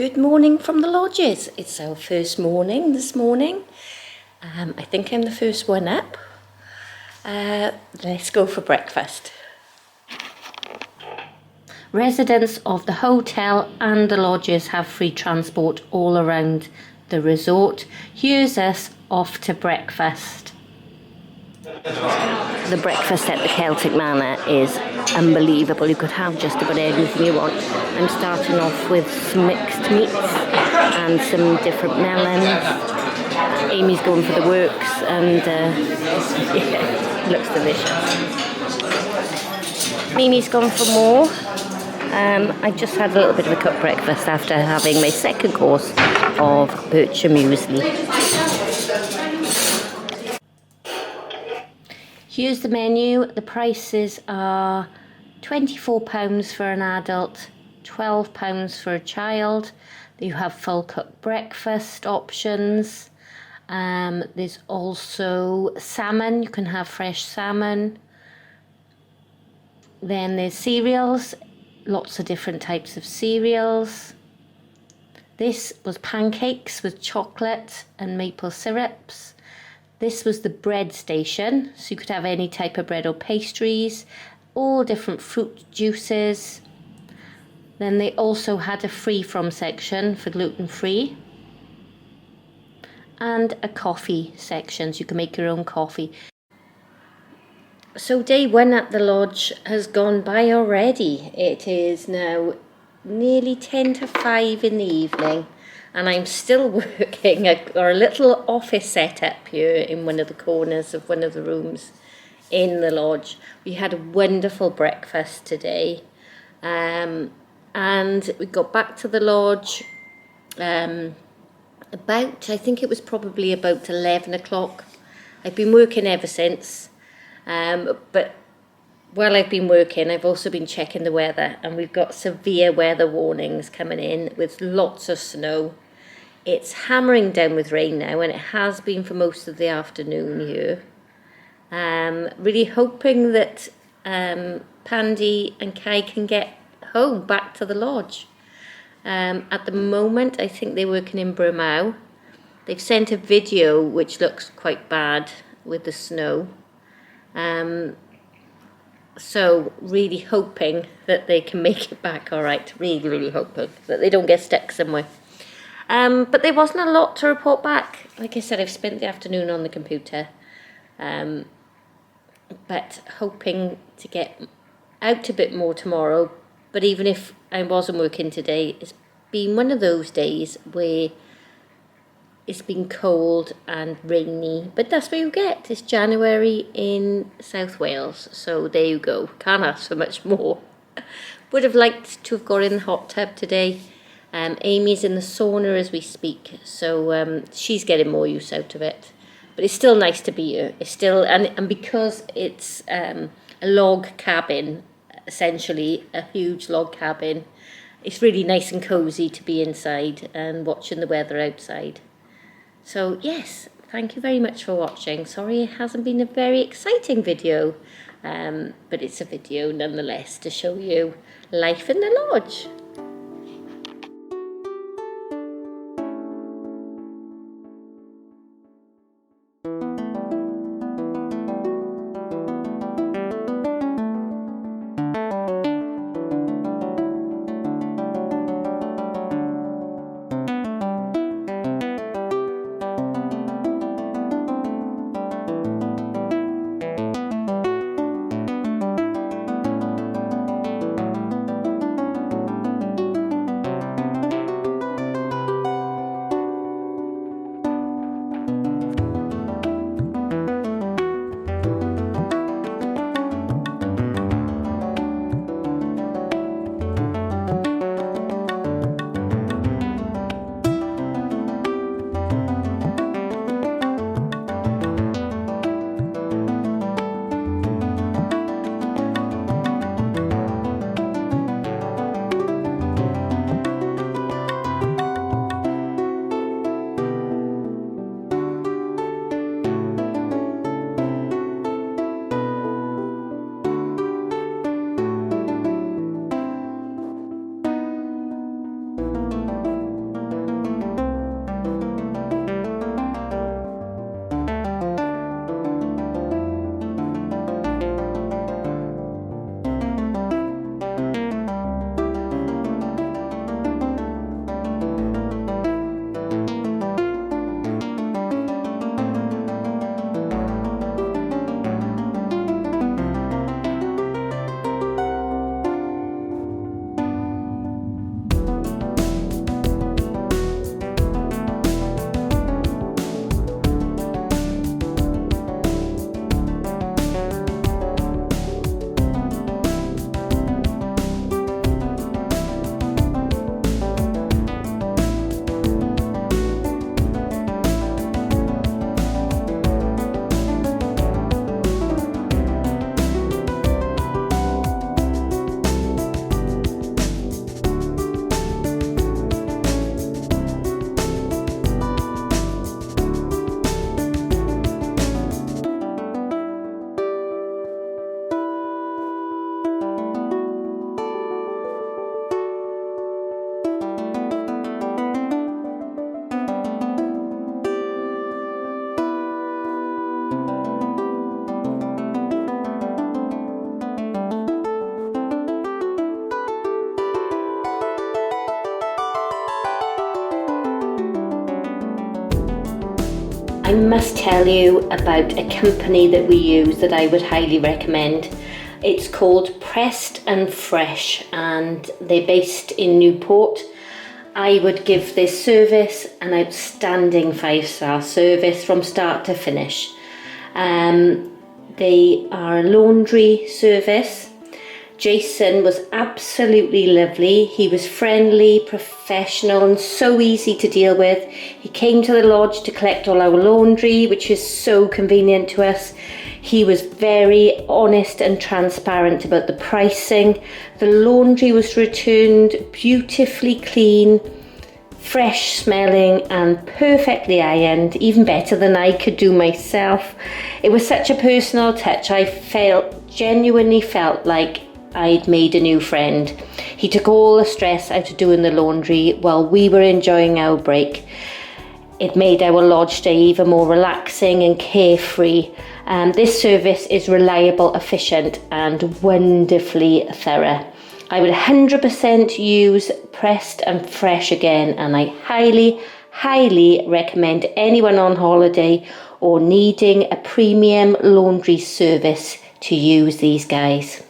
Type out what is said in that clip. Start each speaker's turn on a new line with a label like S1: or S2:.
S1: Good morning from the lodges. It's our first morning this morning. I think I'm the first one up. Let's go for breakfast. Residents of the hotel and the lodges have free transport all around the resort. Here's us off to breakfast. The breakfast at the Celtic Manor is unbelievable. You could have just about anything you want. I'm starting off with some mixed meats and some different melons. Amy's going for the works and yeah, looks delicious. Mimi's gone for more. I just had a little bit of a cut breakfast after having my second course of bircher muesli. Here's the menu. The prices are £24 for an adult, £12 for a child. You have full cooked breakfast options. There's also salmon. You can have fresh salmon. Then there's cereals, lots of different types of cereals. This was pancakes with chocolate and maple syrups. This was the bread station, so you could have any type of bread or pastries, all different fruit juices. Then they also had a free from section for gluten-free. And a coffee section, so you can make your own coffee. So day one at the lodge has gone by already. It is now nearly 10 to 5 in the evening. And I'm still working a little office setup here in one of the corners of one of the rooms in the lodge. We had a wonderful breakfast today. And we got back to the lodge I think it was probably about 11 o'clock. I've been working ever since. But while I've been working, I've also been checking the weather, and we've got severe weather warnings coming in with lots of snow. It's hammering down with rain now, and it has been for most of the afternoon here. Really hoping that Pandy and Kai can get home, back to the lodge. At the moment, I think they're working in Bramau. They've sent a video which looks quite bad with the snow. So really hoping that they can make it back all right. Really hoping that they don't get stuck somewhere. But there wasn't a lot to report back. Like I said, I've spent the afternoon on the computer. But hoping to get out a bit more tomorrow. But even if I wasn't working today, it's been one of those days where it's been cold and rainy, but that's what you get. It's January in South Wales, so there you go. Can't ask for much more. Would have liked to have got in the hot tub today. Amy's in the sauna as we speak, so she's getting more use out of it. But it's still nice to be here. It's still, and because it's a log cabin, essentially a huge log cabin, it's really nice and cozy to be inside and watching the weather outside. So yes, thank you very much for watching. Sorry it hasn't been a very exciting video, but it's a video nonetheless to show you life in the lodge. I must tell you about a company that we use that I would highly recommend. It's called Pressed and Fresh, and they're based in Newport. I would give this service an outstanding 5-star service from start to finish. They are a laundry service. Jason was absolutely lovely. He was friendly, professional, and so easy to deal with. He came to the lodge to collect all our laundry, which is so convenient to us. He was very honest and transparent about the pricing. The laundry was returned beautifully clean, fresh smelling and perfectly ironed, even better than I could do myself. It was such a personal touch. I genuinely felt like I'd made a new friend. He took all the stress out of doing the laundry while we were enjoying our break. It made our lodge stay even more relaxing and carefree. This service is reliable, efficient and wonderfully thorough. I would 100% use Pressed and Fresh again, and I highly recommend anyone on holiday or needing a premium laundry service to use these guys.